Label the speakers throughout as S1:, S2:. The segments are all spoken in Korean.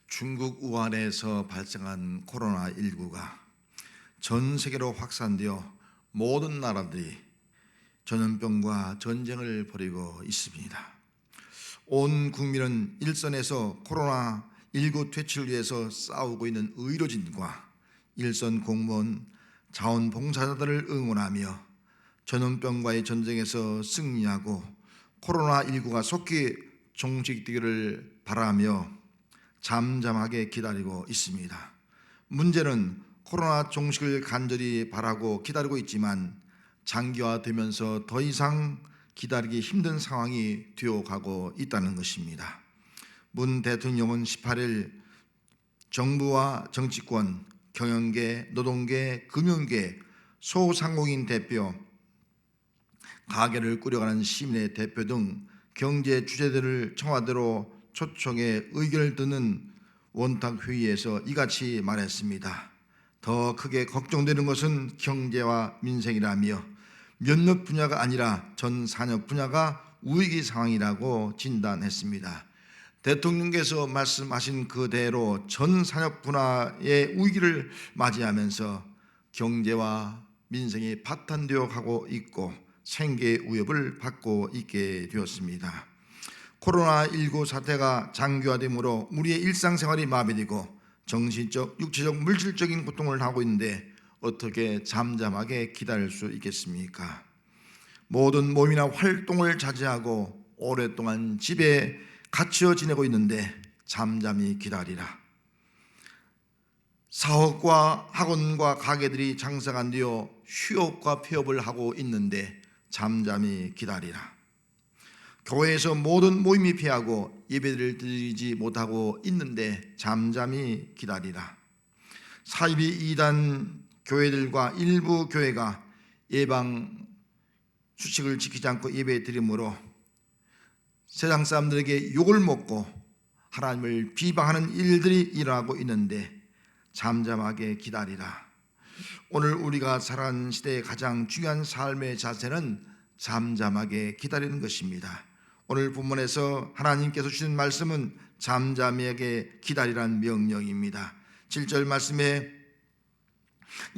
S1: 중국 우한에서 발생한 코로나19가 전 세계로 확산되어 모든 나라들이 전염병과 전쟁을 벌이고 있습니다. 온 국민은 일선에서 코로나19 퇴치를 위해서 싸우고 있는 의료진과 일선 공무원, 자원봉사자들을 응원하며 전염병과의 전쟁에서 승리하고 코로나19가 속히 종식되기를 바라며 잠잠하게 기다리고 있습니다. 문제는 코로나 종식을 간절히 바라고 기다리고 있지만 장기화되면서 더 이상 기다리기 힘든 상황이 되어가고 있다는 것입니다. 문 대통령은 18일 정부와 정치권, 경영계, 노동계, 금융계, 소상공인 대표, 가게를 꾸려가는 시민의 대표 등 경제 주체들을 청와대로 초청해 의견을 듣는 원탁회의에서 이같이 말했습니다. 더 크게 걱정되는 것은 경제와 민생이라며 몇몇 분야가 아니라 전 산업 분야가 위기 상황이라고 진단했습니다. 대통령께서 말씀하신 그대로 전 산업 분야의 위기를 맞이하면서 경제와 민생이 파탄되어 가고 있고 생계 위협을 받고 있게 되었습니다. 코로나19 사태가 장기화되므로 우리의 일상생활이 마비되고 정신적, 육체적, 물질적인 고통을 하고 있는데 어떻게 잠잠하게 기다릴 수 있겠습니까? 모든 모임이나 활동을 자제하고 오랫동안 집에 갇혀 지내고 있는데 잠잠히 기다리라. 사업과 학원과 가게들이 장사가 안 되어 휴업과 폐업을 하고 있는데 잠잠히 기다리라. 교회에서 모든 모임이 폐하고 예배를 드리지 못하고 있는데 잠잠히 기다리라. 사이비 이단 교회들과 일부 교회가 예방 수칙을 지키지 않고 예배 드림으로 세상 사람들에게 욕을 먹고 하나님을 비방하는 일들이 일어나고 있는데 잠잠하게 기다리라. 오늘 우리가 살아가는 시대의 가장 중요한 삶의 자세는 잠잠하게 기다리는 것입니다. 오늘 본문에서 하나님께서 주신 말씀은 잠잠하게 기다리라는 명령입니다. 7절 말씀에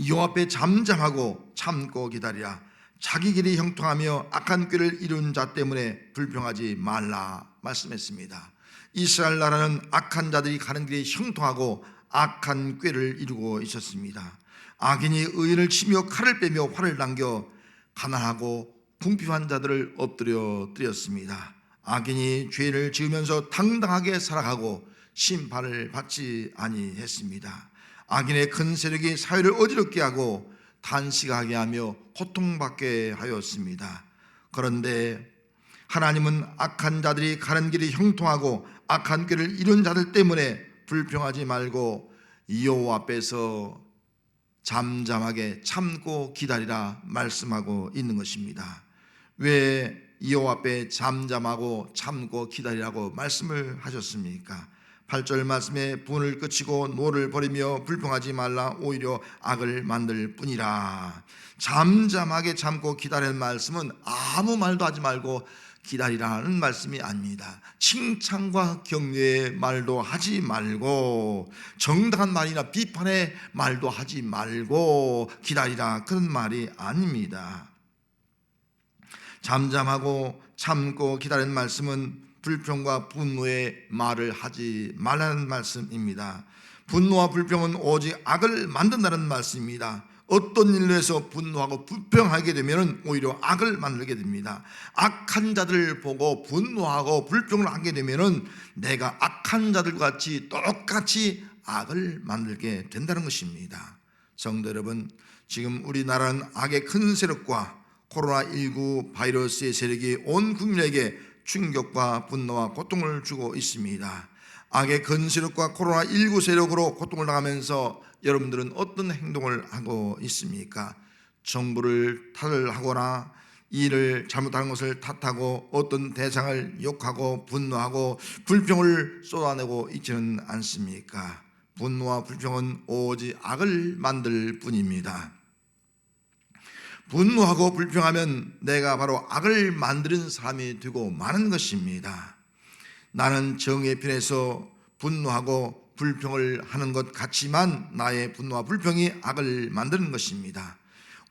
S1: 여호와 앞에 잠잠하고 참고 기다리라. 자기 길이 형통하며 악한 꾀를 이룬 자 때문에 불평하지 말라 말씀했습니다. 이스라엘 나라는 악한 자들이 가는 길이 형통하고 악한 꾀를 이루고 있었습니다. 악인이 의인을 치며 칼을 빼며 활을 당겨 가난하고 궁핍한 자들을 엎드려 드렸습니다. 악인이 죄를 지으면서 당당하게 살아가고 심판을 받지 아니했습니다. 악인의 큰 세력이 사회를 어지럽게 하고 탄식하게 하며 고통받게 하였습니다. 그런데 하나님은 악한 자들이 가는 길이 형통하고 악한 꾀를 이룬 자들 때문에 불평하지 말고 여호와 앞에서 잠잠하게 참고 기다리라 말씀하고 있는 것입니다. 왜 여호와 앞에 잠잠하고 참고 기다리라고 말씀을 하셨습니까? 8절 말씀에 분을 그치고 노를 버리며 불평하지 말라. 오히려 악을 만들 뿐이라. 잠잠하게 참고 기다리는 말씀은 아무 말도 하지 말고 기다리라는 말씀이 아닙니다. 칭찬과 격려의 말도 하지 말고 정당한 말이나 비판의 말도 하지 말고 기다리라, 그런 말이 아닙니다. 잠잠하고 참고 기다리는 말씀은 불평과 분노의 말을 하지 말라는 말씀입니다. 분노와 불평은 오직 악을 만든다는 말씀입니다. 어떤 일로 해서 분노하고 불평하게 되면 오히려 악을 만들게 됩니다. 악한 자들을 보고 분노하고 불평을 하게 되면 내가 악한 자들과 같이 똑같이 악을 만들게 된다는 것입니다. 성도 여러분, 지금 우리나라는 악의 큰 세력과 코로나19 바이러스의 세력이 온 국민에게 충격과 분노와 고통을 주고 있습니다. 악의 큰 세력과 코로나19 세력으로 고통을 당하면서 여러분들은 어떤 행동을 하고 있습니까? 정부를 탓을 하거나 일을 잘못하는 것을 탓하고 어떤 대상을 욕하고 분노하고 불평을 쏟아내고 있지는 않습니까? 분노와 불평은 오직 악을 만들 뿐입니다. 분노하고 불평하면 내가 바로 악을 만드는 사람이 되고 마는 것입니다. 나는 정의의 편에서 분노하고 불평을 하는 것 같지만 나의 분노와 불평이 악을 만드는 것입니다.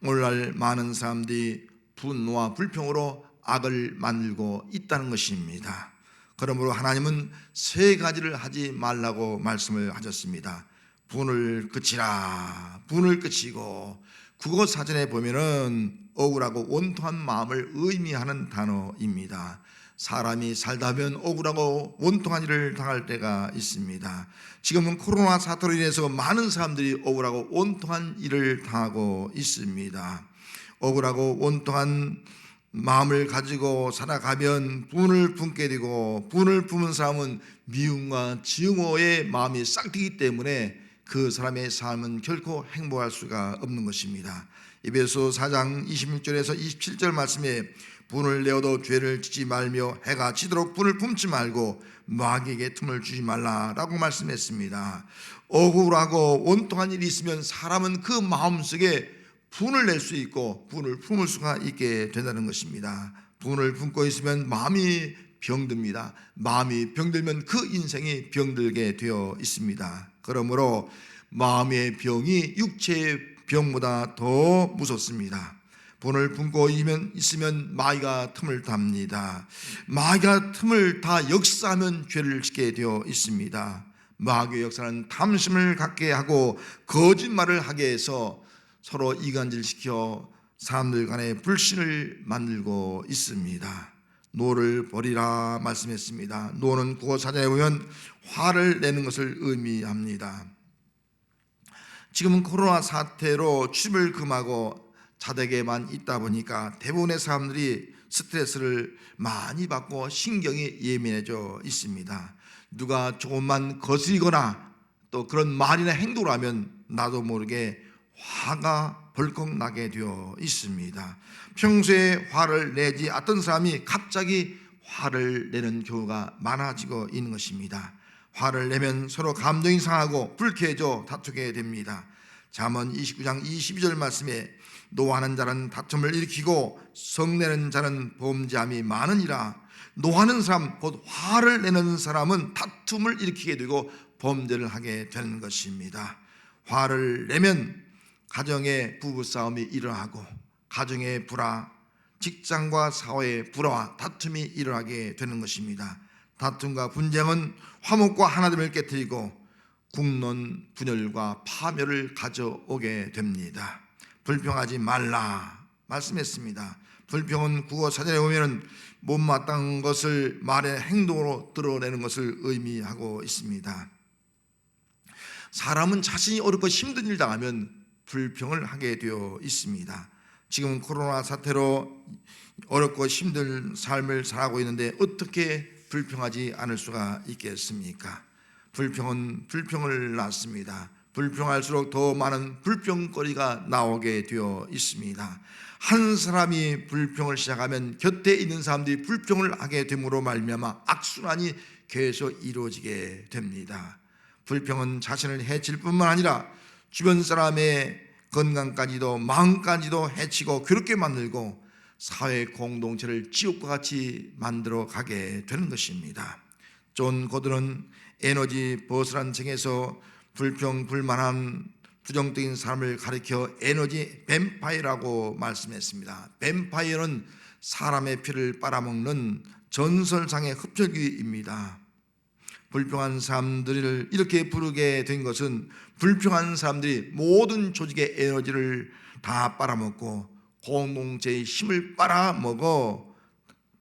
S1: 오늘날 많은 사람들이 분노와 불평으로 악을 만들고 있다는 것입니다. 그러므로 하나님은 세 가지를 하지 말라고 말씀을 하셨습니다. 분을 그치라. 분을 그치고, 국어 사전에 보면은 억울하고 원통한 마음을 의미하는 단어입니다. 사람이 살다 보면 억울하고 원통한 일을 당할 때가 있습니다. 지금은 코로나 사태로 인해서 많은 사람들이 억울하고 원통한 일을 당하고 있습니다. 억울하고 원통한 마음을 가지고 살아가면 분을 품게 되고, 분을 품은 사람은 미움과 증오의 마음이 싹트기 때문에 그 사람의 삶은 결코 행복할 수가 없는 것입니다. 에베소 4장 26절에서 27절 말씀에 분을 내어도 죄를 짓지 말며 해가 지도록 분을 품지 말고 마귀에게 틈을 주지 말라라고 말씀했습니다. 억울하고 원통한 일이 있으면 사람은 그 마음속에 분을 낼 수 있고 분을 품을 수가 있게 된다는 것입니다. 분을 품고 있으면 마음이 병듭니다. 마음이 병들면 그 인생이 병들게 되어 있습니다. 그러므로 마음의 병이 육체의 병보다 더 무섭습니다. 분을 품고 있으면 마귀가 틈을 답니다. 마귀가 틈을 다 역사하면 죄를 짓게 되어 있습니다. 마귀의 역사는 탐심을 갖게 하고 거짓말을 하게 해서 서로 이간질시켜 사람들 간에 불신을 만들고 있습니다. 노를 버리라 말씀했습니다. 노는 국어 사전에 보면 화를 내는 것을 의미합니다. 지금은 코로나 사태로 출입을 금하고 자택에만 있다 보니까 대부분의 사람들이 스트레스를 많이 받고 신경이 예민해져 있습니다. 누가 조금만 거스리거나 또 그런 말이나 행동을 하면 나도 모르게 화가 벌컥 나게 되어 있습니다. 평소에 화를 내지 않던 사람이 갑자기 화를 내는 경우가 많아지고 있는 것입니다. 화를 내면 서로 감정이 상하고 불쾌해져 다투게 됩니다. 잠언 29장 22절 말씀에 노하는 자는 다툼을 일으키고 성내는 자는 범죄함이 많으니라. 노하는 사람, 곧 화를 내는 사람은 다툼을 일으키게 되고 범죄를 하게 되는 것입니다. 화를 내면 가정의 부부싸움이 일어나고 가정의 불화, 직장과 사회의 불화와 다툼이 일어나게 되는 것입니다. 다툼과 분쟁은 화목과 하나됨을 깨뜨리고 국론 분열과 파멸을 가져오게 됩니다. 불평하지 말라 말씀했습니다. 불평은 국어 사전에 보면 못마땅한 것을 말의 행동으로 드러내는 것을 의미하고 있습니다. 사람은 자신이 어렵고 힘든 일 당하면 불평을 하게 되어 있습니다. 지금 코로나 사태로 어렵고 힘든 삶을 살아가고 있는데 어떻게 불평하지 않을 수가 있겠습니까? 불평은 불평을 낳습니다. 불평할수록 더 많은 불평거리가 나오게 되어 있습니다. 한 사람이 불평을 시작하면 곁에 있는 사람들이 불평을 하게 됨으로 말미암아 악순환이 계속 이루어지게 됩니다. 불평은 자신을 해칠 뿐만 아니라 주변 사람의 건강까지도 마음까지도 해치고 괴롭게 만들고 사회 공동체를 지옥과 같이 만들어 가게 되는 것입니다. 존 고든은 에너지 버스라는 책에서 불평, 불만한 부정적인 사람을 가리켜 에너지 뱀파이어라고 말씀했습니다. 뱀파이어는 사람의 피를 빨아먹는 전설상의 흡혈귀입니다. 불평한 사람들을 이렇게 부르게 된 것은 불평한 사람들이 모든 조직의 에너지를 다 빨아먹고 공동체의 힘을 빨아먹어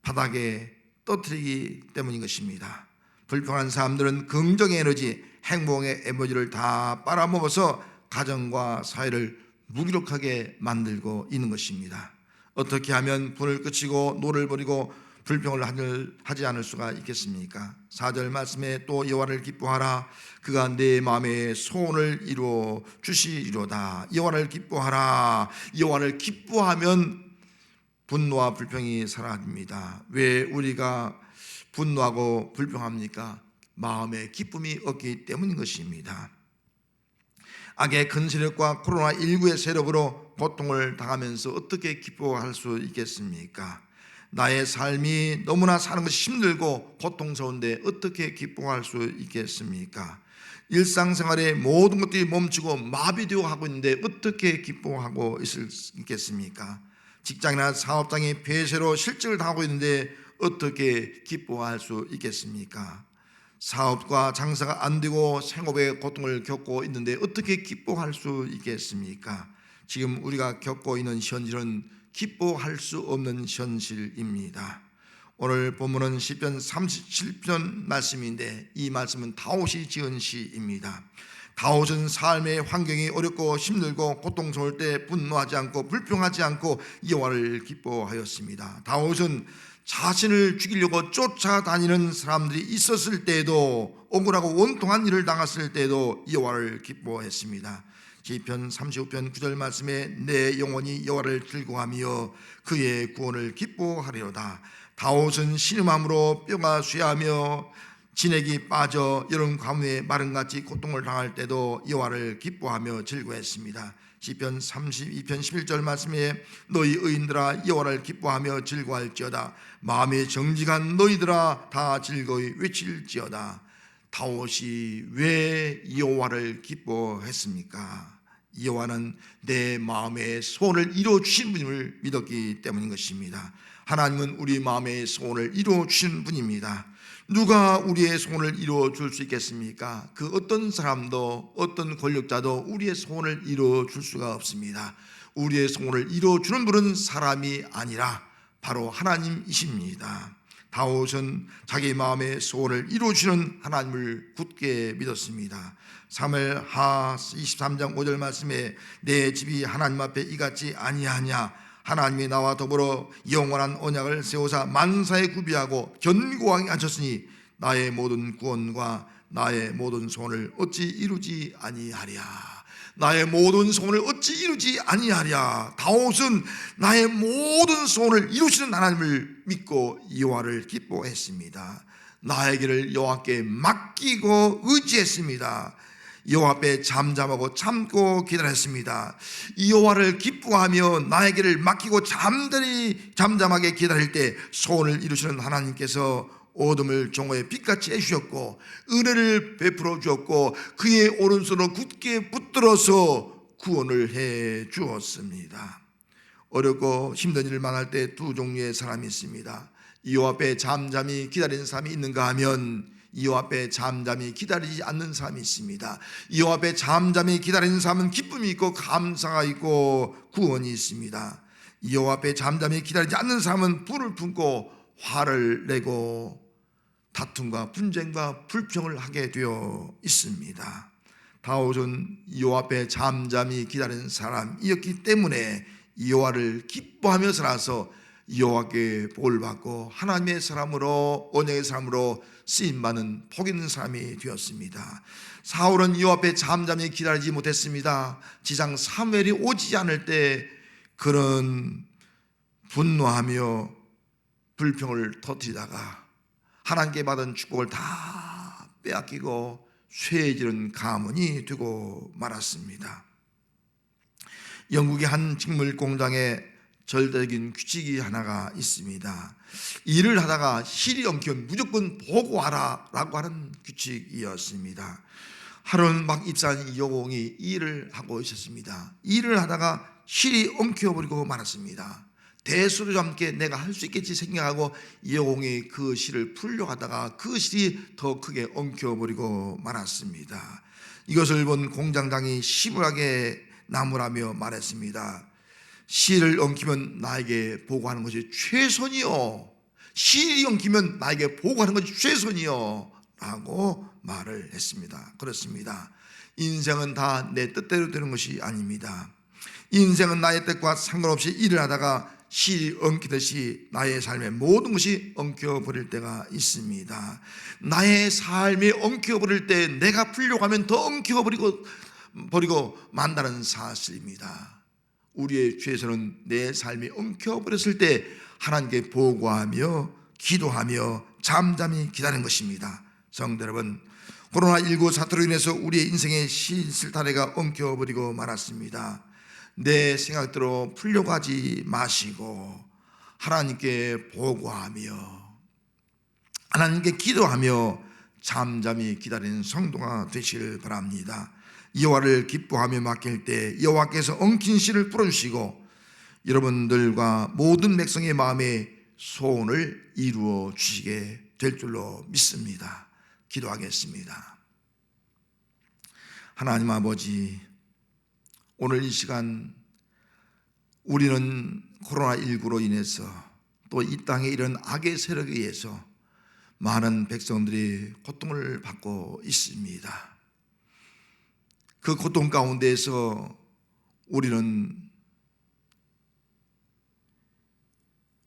S1: 바닥에 떨어뜨리기 때문인 것입니다. 불평한 사람들은 긍정의 에너지, 행복의 에너지를 다 빨아먹어서 가정과 사회를 무기력하게 만들고 있는 것입니다. 어떻게 하면 분을 그치고 노를 버리고 불평을 하지 않을 수가 있겠습니까? 4절 말씀에 또 여호와를 기뻐하라. 그가 내 마음의 소원을 이루어 주시리로다. 여호와를 기뻐하라. 여호와를 기뻐하면 분노와 불평이 사라집니다. 왜 우리가 분노하고 불평합니까? 마음의 기쁨이 없기 때문인 것입니다. 악의 큰 세력과 코로나19의 세력으로 고통을 당하면서 어떻게 기뻐할 수 있겠습니까? 나의 삶이 너무나 사는 것이 힘들고 고통스러운데 어떻게 기뻐할 수 있겠습니까? 일상생활의 모든 것들이 멈추고 마비되어 하고 있는데 어떻게 기뻐하고 있을 수 있겠습니까? 직장이나 사업장이 폐쇄로 실직을 당하고 있는데 어떻게 기뻐할 수 있겠습니까? 사업과 장사가 안 되고 생업의 고통을 겪고 있는데 어떻게 기뻐할 수 있겠습니까? 지금 우리가 겪고 있는 현실은 기뻐할 수 없는 현실입니다. 오늘 본문은 시편 37편 말씀인데 이 말씀은 다윗이 지은 시입니다. 다윗은 삶의 환경이 어렵고 힘들고 고통스러울 때 분노하지 않고 불평하지 않고 여호와를 기뻐하였습니다. 다윗은 자신을 죽이려고 쫓아다니는 사람들이 있었을 때에도 억울하고 원통한 일을 당했을 때에도 여호와를 기뻐했습니다. 시편 35편 9절 말씀에 내 영혼이 여호와를 즐거워하며 그의 구원을 기뻐하리로다. 다윗은 신음함으로 뼈가 쇠하며 진액이 빠져 여름 가뭄에 마른같이 고통을 당할 때도 여호와를 기뻐하며 즐거워했습니다. 시편 32편 11절 말씀에 너희 의인들아 여호와를 기뻐하며 즐거워할지어다. 마음에 정직한 너희들아 다 즐거이 외칠지어다. 다윗이 왜 여호와를 기뻐했습니까? 여호와는 내 마음의 소원을 이루어주신 분임을 믿었기 때문인 것입니다. 하나님은 우리 마음의 소원을 이루어주신 분입니다. 누가 우리의 소원을 이루어줄 수 있겠습니까? 그 어떤 사람도 어떤 권력자도 우리의 소원을 이루어줄 수가 없습니다. 우리의 소원을 이루어주는 분은 사람이 아니라 바로 하나님이십니다. 다윗은 자기 마음의 소원을 이루어주시는 하나님을 굳게 믿었습니다. 사무엘하 23장 5절 말씀에 내 집이 하나님 앞에 이같이 아니하냐. 하나님이 나와 더불어 영원한 언약을 세우사 만사에 구비하고 견고하게 하셨으니 나의 모든 구원과 나의 모든 소원을 어찌 이루지 아니하랴. 나의 모든 소원을 어찌 이루지 아니하랴. 다윗은 나의 모든 소원을 이루시는 하나님을 믿고 여호와를 기뻐했습니다. 나의 길을 여호와께 맡기고 의지했습니다. 여호와 앞에 잠잠하고 참고 기다렸습니다. 여호와를 기뻐하며 나의 길을 맡기고 잠잠하게 기다릴 때 소원을 이루시는 하나님께서 어둠을 종호의 빛같이 해주셨고 은혜를 베풀어 주었고 그의 오른손으로 굳게 붙들어서 구원을 해 주었습니다. 어렵고 힘든 일을 만날 때 두 종류의 사람이 있습니다. 여호와 앞에 잠잠히 기다리는 사람이 있는가 하면 여호와 앞에 잠잠히 기다리지 않는 사람이 있습니다. 여호와 앞에 잠잠히 기다리는 사람은 기쁨이 있고 감사가 있고 구원이 있습니다. 여호와 앞에 잠잠히 기다리지 않는 사람은 불을 품고 화를 내고 다툼과 분쟁과 불평을 하게 되어 있습니다. 다윗은 여호와 앞에 잠잠히 기다리는 사람이었기 때문에 여호와를 기뻐하며 살아서 여호와께 복을 받고 하나님의 사람으로 언약의 사람으로 쓰임받는 복 있는 사람이 되었습니다. 사울은 여호와 앞에 잠잠히 기다리지 못했습니다. 지상 사무엘이 오지 않을 때 그는 분노하며 불평을 터뜨리다가 하나님께 받은 축복을 다 빼앗기고 쇠해지는 가문이 되고 말았습니다. 영국의 한 식물 공장에 절대적인 규칙이 하나가 있습니다. 일을 하다가 실이 엉키면 무조건 보고하라 라고 하는 규칙이었습니다. 하루는 막 입사한 여공이 일을 하고 있었습니다. 일을 하다가 실이 엉켜버리고 말았습니다. 대수로 함께 내가 할 수 있겠지 생각하고 여공이 그 실을 풀려가다가 그 실이 더 크게 엉켜버리고 말았습니다. 이것을 본 공장장이 심하게 나무라며 말했습니다. 실을 엉키면 나에게 보고하는 것이 최선이요. 실이 엉키면 나에게 보고하는 것이 최선이요 라고 말을 했습니다. 그렇습니다. 인생은 다 내 뜻대로 되는 것이 아닙니다. 인생은 나의 뜻과 상관없이 일을 하다가 실이 엉키듯이 나의 삶의 모든 것이 엉켜버릴 때가 있습니다. 나의 삶이 엉켜버릴 때 내가 풀려고 하면 더 엉켜버리고 만다는 사실입니다. 우리의 최선은 내 삶이 엉켜버렸을 때 하나님께 보고하며 기도하며 잠잠히 기다리는 것입니다. 성도 여러분, 코로나19 사태로 인해서 우리의 인생의 실타래가 엉켜버리고 말았습니다. 내 생각대로 풀려고 하지 마시고 하나님께 보고하며 하나님께 기도하며 잠잠히 기다리는 성도가 되시길 바랍니다. 여호와를 기뻐하며 맡길 때 여호와께서 엉킨 씨를 풀어주시고 여러분들과 모든 백성의 마음에 소원을 이루어 주시게 될 줄로 믿습니다. 기도하겠습니다. 하나님 아버지, 오늘 이 시간 우리는 코로나19로 인해서 또 이 땅에 이런 악의 세력에 의해서 많은 백성들이 고통을 받고 있습니다. 그 고통 가운데에서 우리는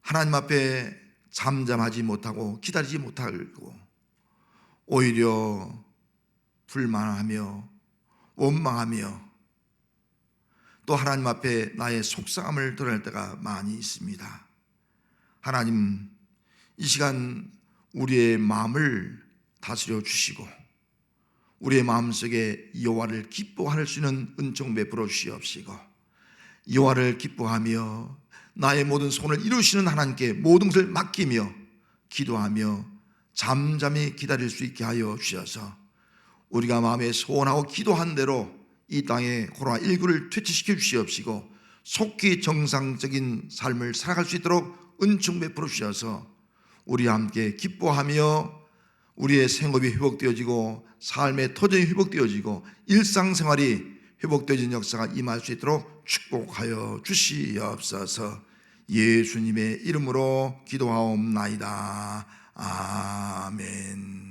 S1: 하나님 앞에 잠잠하지 못하고 기다리지 못하고 오히려 불만하며 원망하며 또 하나님 앞에 나의 속상함을 드러낼 때가 많이 있습니다. 하나님, 이 시간 우리의 마음을 다스려 주시고 우리의 마음속에 여호와를 기뻐할 수 있는 은총 베풀어 주시옵시고 여호와를 기뻐하며 나의 모든 소원을 이루시는 하나님께 모든 것을 맡기며 기도하며 잠잠히 기다릴 수 있게 하여 주셔서 우리가 마음에 소원하고 기도한 대로 이 땅에 코로나19를 퇴치시켜 주시옵시고 속히 정상적인 삶을 살아갈 수 있도록 은총 베풀어 주셔서 우리와 함께 기뻐하며 우리의 생업이 회복되어지고 삶의 터전이 회복되어지고 일상생활이 회복되어진 역사가 임할 수 있도록 축복하여 주시옵소서. 예수님의 이름으로 기도하옵나이다. 아멘.